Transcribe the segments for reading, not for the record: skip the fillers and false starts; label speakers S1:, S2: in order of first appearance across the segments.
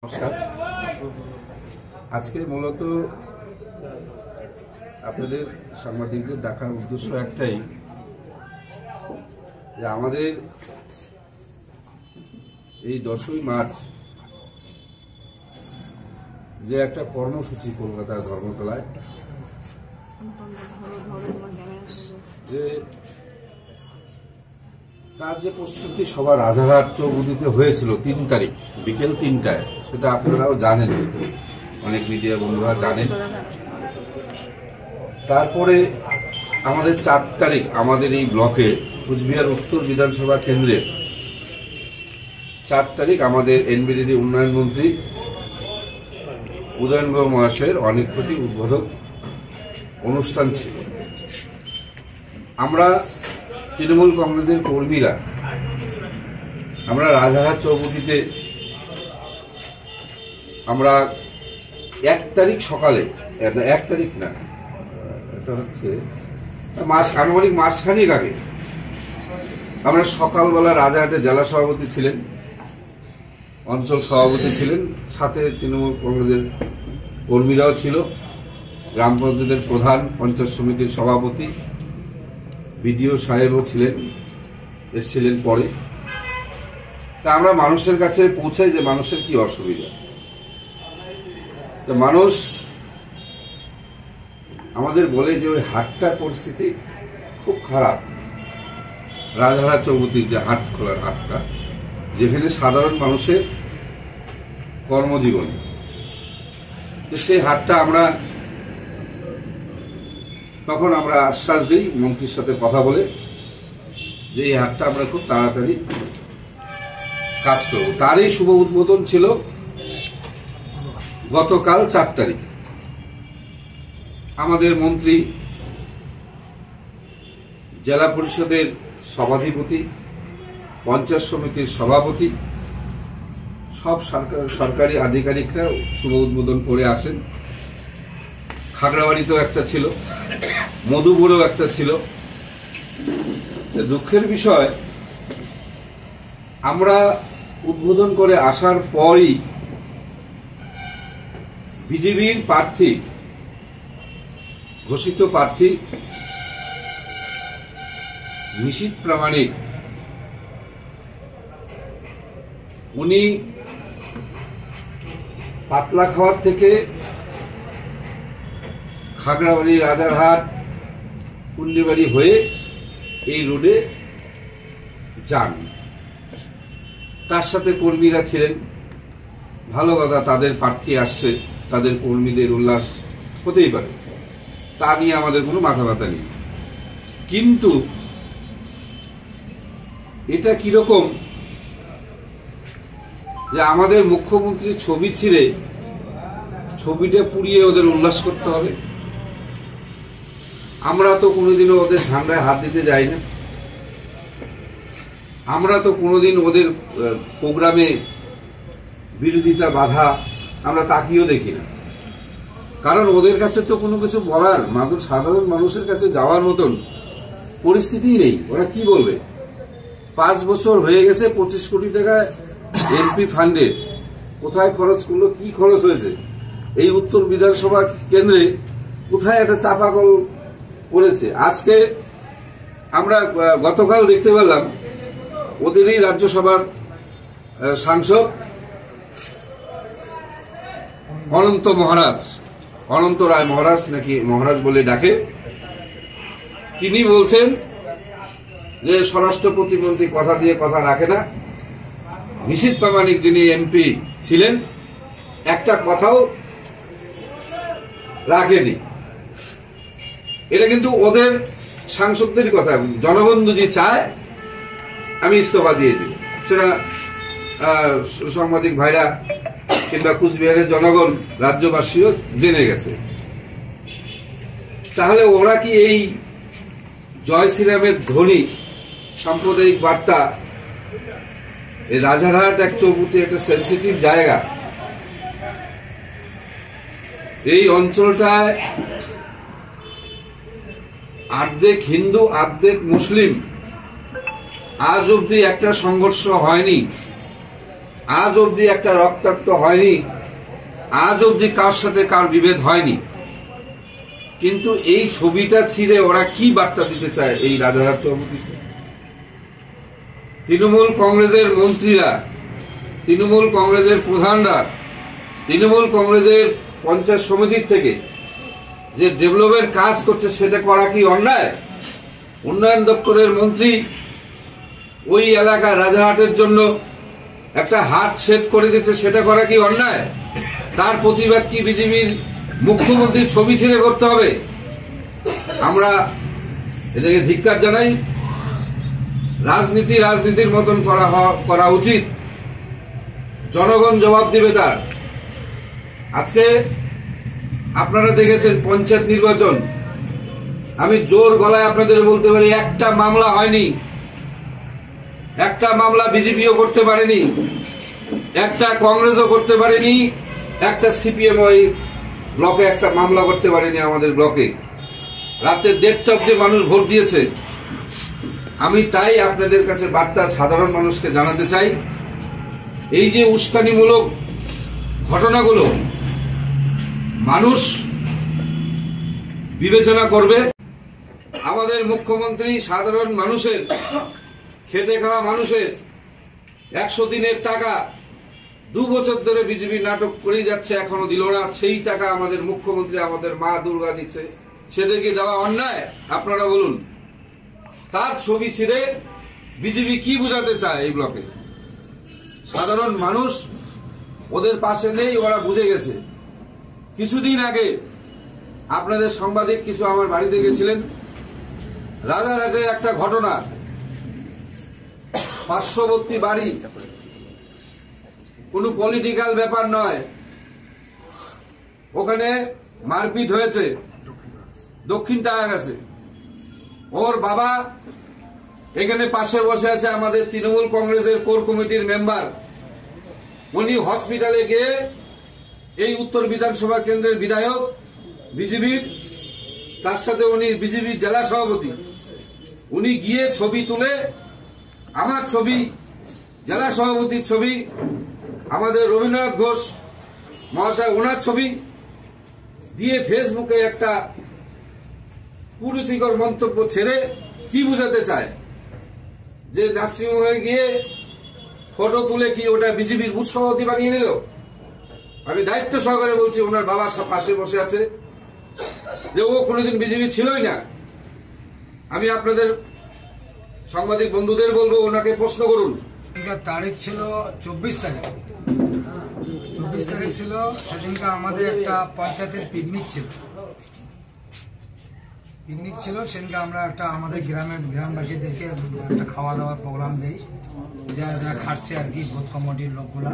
S1: নমস্কার। আজকে মূলত আপনাদের সাংবাদিকদের ডাকার উদ্দেশ্য একটাই যে আমাদের এই 10ই মার্চ যে একটা কর্মসূচি কলকাতার ধর্মতলায় যে তার যে প্রস্তুতি সবার রাজারহাট চৌমুহনীতে হয়েছিল 3 তারিখ বিকেল 3টায়, সেটা আপনারাও জানেন, অনেক মিডিয়া বন্ধুরা জানেন। তারপরে আমাদের 4 তারিখ আমাদের এই ব্লকে কুচবিহার উত্তর বিধানসভা কেন্দ্রে 4 তারিখ আমাদের এনবিডিডি উন্নয়ন মন্ত্রী উদয়নবাবু মহাশয়ের অনেক কোটি উদ্বোধক অনুষ্ঠান ছিল। আমরা তৃণমূল কংগ্রেসের কর্মীরা আমরা রাজারহাট চৌমুহনীতে আমরা 1 তারিখ সকালে, 1 তারিখ না, এটা হচ্ছে আনুমানিক মাসখানেক আগে আমরা সকালবেলা রাজারহাটে জেলা সভাপতি ছিলেন, অঞ্চল সভাপতি ছিলেন, সাথে তৃণমূল কংগ্রেসের কর্মীরাও ছিল, গ্রাম পঞ্চায়েতের প্রধান, পঞ্চায়েত সমিতির সভাপতি, বিডিও সাহেবও ছিলেন, এসেছিলেন পরে। তা আমরা মানুষের কাছে পৌঁছাই যে মানুষের কি অসুবিধা। তো মানুষ আমাদের বলে যে ওই হাটটার পরিস্থিতি খুব খারাপ, রাজারহাট চৌমুহনীর যে হাট খোলার হাটটা, যেখানে সাধারণ মানুষের কর্মজীবন, তো সেই হাটটা তখন আমরা আশ্বাস দিই মন্ত্রীর সাথে কথা বলে যে এই হাটটা আমরা খুব তাড়াতাড়ি কাজ করব। তারই শুভ উদ্বোধন ছিল গতকাল 4 তারিখ। আমাদের মন্ত্রী, জেলা পরিষদের সভাধিপতি, পঞ্চায়েত সমিতির সভাপতি, সব সরকারি আধিকারিকরা শুভ উদ্বোধন করে আসেন। খাগড়াবাড়িতেও একটা ছিল, মধুপুরেও একটা ছিল। দুঃখের বিষয়, আমরা উদ্বোধন করে আসার পরই বিজেপির প্রার্থী, ঘোষিত প্রার্থী নিশীথ প্রামাণিক, উনি পাতলা খাওয়ার থেকে খাগড়াবাড়ি, রাজারহাট, কুন্ডিবাড়ি হয়ে এই রোডে যান। তার সাথে কর্মীরা ছিলেন। ভালো কথা, তাদের প্রার্থী আসছে, তাদের কর্মীদের উল্লাস হতেই পারে, তা নিয়ে আমাদের কোনো মাথা ব্যথা নেই। কিন্তু এটা কিরকম যে আমাদের মুখ্যমন্ত্রীর ছবি ছিঁড়ে ছবিটা পুড়িয়ে ওদের উল্লাস করতে হবে? আমরা তো কোনোদিনও ওদের ঝান্ডায় হাত দিতে যাই না, আমরা তো কোনোদিন ওদের প্রোগ্রামে বিরোধিতা বাধা আমরা তাকিয়েও দেখি না, কারণ ওদের কাছে তো কোনো কিছু বলার, সাধারণ মানুষের কাছে যাওয়ার মতন পরিস্থিতিই নেই। ওরা কি বলবে? 5 বছর হয়ে গেছে, 25 কোটি টাকা এমপি ফান্ডে কোথায় খরচ করলো, কি খরচ হয়েছে? এই উত্তর বিধানসভা কেন্দ্রে কোথায় একটা চাপাকল করেছে? আজকে আমরা গতকাল দেখতে পেলাম ওদেরই রাজ্যসভার সাংসদ অনন্ত রায় মহারাজ, নাকি মহারাজ বলে ডাকে, তিনি বলছেন যে স্বরাষ্ট্র প্রতিমন্ত্রী কথা দিয়ে কথা রাখে না। নিশীথ প্রামাণিক যিনি এমপি ছিলেন, একটা কথাও রাখেনি। এটা কিন্তু ওদের সাংসদদের কথা। জনবন্ধু যে চায় আমি ইস্তফা দিয়ে দিব, সেটা সাংবাদিক ভাইরা কিংবা কুচবিহারের জনগণ, রাজ্যবাসীও জেনে গেছে। তাহলে ওরা কি এই জয় শ্রীরামের ধ্বনি, সাম্প্রদায়িক বার্তা, এই রাজারহাট এক চৌমুহনী একটা সেন্সিটিভ জায়গা, এই অঞ্চলটায় আর্ধেক হিন্দু আর্ধেক মুসলিম, আজ অব্দি একটা সংঘর্ষ হয়নি। আজ অবধি একটা রক্তাক্ত হয়নি, আজ অবধি কার সাথে কার বিভেদ হয়নি। কিন্তু এই ছবিটা ছিঁড়ে ওরা কি বার্তা দিতে চায় এই রাজারহাট চৌমুহনীতে? তৃণমূল কংগ্রেসের মন্ত্রীরা, তৃণমূল কংগ্রেসের প্রধানরা, তৃণমূল কংগ্রেসের পঞ্চায়েত সমিতির থেকে যে ডেভেলপের কাজ করছে সেটা করা কি অন্যায়? উন্নয়ন দপ্তরের মন্ত্রী ওই এলাকায় রাজারহাটের জন্য একটা হাট সেট করে দিচ্ছে, সেটা করা কি অন্যায়? তার প্রতিবাদ কি বিজেপির মুখ্যমন্ত্রীর ছবি ছেড়ে করতে হবে? আমরা এদেরকে ধিক্কার জানাই। রাজনীতি রাজনীতির মতন করা উচিত। জনগণ জবাব দিবে তার। আজকে আপনারা দেখেছেন পঞ্চায়েত নির্বাচন, আমি জোর গলায় আপনাদের বলতে পারি একটা মামলা হয়নি, একটা মামলা বিজেপিও করতে পারেনি, একটা কংগ্রেসও করতে পারেনি, একটা সিপিএম ওই ব্লকে একটা মামলা করতে পারেনি। আমাদের ব্লকে রাতে 1:30 অব্দি মানুষ ভোট দিয়েছে। আমি তাই আপনাদের কাছে বার্তা সাধারণ মানুষকে জানাতে চাই, এই যে উস্কানিমূলক ঘটনাগুলো মানুষ বিবেচনা করবে। আমাদের মুখ্যমন্ত্রী সাধারণ মানুষের, খেটে খাওয়া মানুষের 100 দিনের টাকা 2 বছর ধরে বিজেপি নাটক করেই যাচ্ছে, এখনো দিল না। সেই টাকা আমাদের মুখ্যমন্ত্রী আমাদের মা দুর্গা দিচ্ছে, সেটাকে দেওয়া অন্যায়? আপনারা বলুন। তার ছবি ছিঁড়ে বিজেপি কি বোঝাতে চায় এই ব্লকে? সাধারণ মানুষ ওদের পাশে নেই, ওরা বুঝে গেছে। কিছুদিন আগে আপনাদের সাংবাদিক কিছু আমার বাড়িতে গেছিলেন, রাজারহাটের একটা ঘটনা, পার্শ্ববর্তী বাড়ি, কোনো পলিটিক্যাল ব্যাপার নয়, ওখানে মারপিট হয়েছে, দক্ষিণ টাকা গেছে। ওর বাবা এখানে পাশে বসে আছে, আমাদের তৃণমূল কংগ্রেসের কোর কমিটির মেম্বার। উনি হসপিটালে গিয়ে, এই উত্তর বিধানসভা কেন্দ্রের বিধায়ক বিজেপির, তার সাথে উনি বিজেপির জেলা সভাপতি, উনি গিয়ে ছবি তুলে, আমার ছবি, জেলা সভাপতির ছবি, আমাদের রবীন্দ্রনাথ ঘোষ মহাশয় ওনার ছবি দিয়ে ফেসবুকে একটা কুরুচিকর মন্তব্য ছেড়ে কি বোঝাতে চায়? যে নার্সিংহোমে গিয়ে ফটো তুলে কি ওটা বিজেপির বুথ সভাপতি বানিয়ে দিল? আমি দায়িত্ব সহকারে বলছি, ওনার বাবা পাশে বসে আছে, যে ও কোনোদিন বিজেপি ছিলই না। আমি আপনাদের সাংবাদিক বন্ধুদের বলবো, ওনাকে প্রশ্ন করুন।
S2: তারিখ ছিল 24 তারিখ, 24 তারিখ ছিল। সেদিনকে আমাদের একটা পঞ্চায়েতের পিকনিক ছিল, সেদিনকে আমরা একটা আমাদের গ্রামবাসীদেরকে একটা খাওয়া দাওয়ার প্রোগ্রাম দিই, যারা যারা খাটছে আর কি, ভোট কমিটির লোকগুলা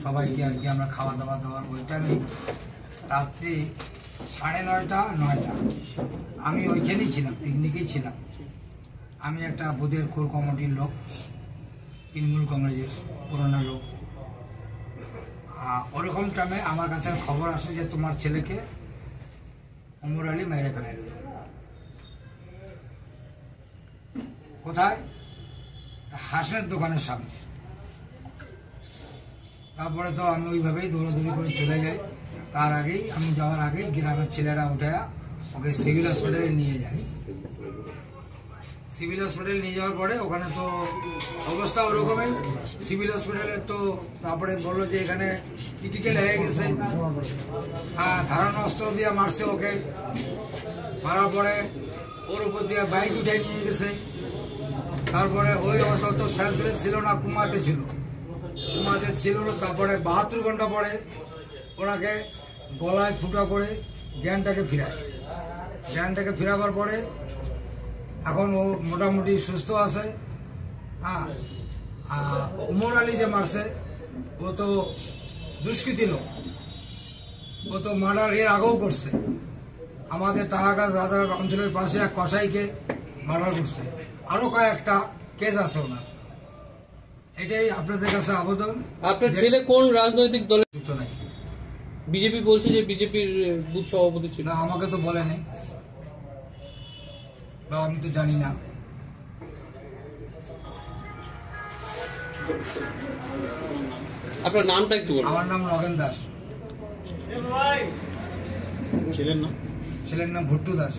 S2: সবাইকে আর কি আমরা খাওয়া দাওয়া দেওয়ার। ওই টাইমে রাত্রি 9:30 9টা আমি ওইখানেই ছিলাম, পিকনিকেই ছিলাম। আমি একটা বুথের কোর কমিটির লোক, তৃণমূল কংগ্রেসের পুরোনো লোক। ওরকম টাইমে আমার কাছে খবর আসে যে তোমার ছেলেকে ওমর আলী মেরে ফেলে দিল। কোথায়? হাঁসের দোকানের সামনে। তারপরে তো আমি ওইভাবেই দৌড়াদৌড়ি করে চলে যাই। তার আগেই, আমি যাওয়ার আগেই গ্রামের ছেলেরা উঠে ওকে সিভিল হসপিটালে নিয়ে যায়। সিভিল হসপিটালে নিয়ে যাওয়ার পরে ওখানে তো অবস্থা ওরকমই। সিভিল হসপিটালে তো তারপরে বললো যে এখানে ক্রিটিক্যাল হয়ে গেছে, ধারানো অস্ত্র দিয়ে মারছে ওকে। মারার পরে ওর উপর দিয়ে বাইক উঠে নিয়ে গেছে। তারপরে ওই অবস্থা তো সেন্সলেস ছিল না, কুমাতে ছিল। তারপরে 72 ঘন্টা পরে ওনাকে গলায় ফুটা করে জ্ঞানটাকে ফিরাবার পরে এখন ও মোটামুটি সুস্থ আছে। ওমর আলী যে মারছে ও তো দুষ্কৃতী লোক, ও তো মার্ডার এর আগেও করছে। আমাদের তাহাগাছ দাদার অঞ্চলের পাশে এক কসাইকে মার্ডার করছে, আরো কয়েকটা কেস আছে ওনার। এটাই আপনাদের কাছে আবেদন।
S3: আপনার ছেলে কোন রাজনৈতিক দলে
S2: যুক্ত নাই?
S3: বিজেপি বলছে যে বিজেপির বুথ সভাপতি ছিল।
S2: না, আমাকে তো বলেনি, বা আমি তো জানি না।
S3: আপনার নামটা একটু বলুন।
S2: আমার নাম নগেন দাস।
S4: ছিলেন না?
S2: ছেলের নাম ভুট্টু দাস।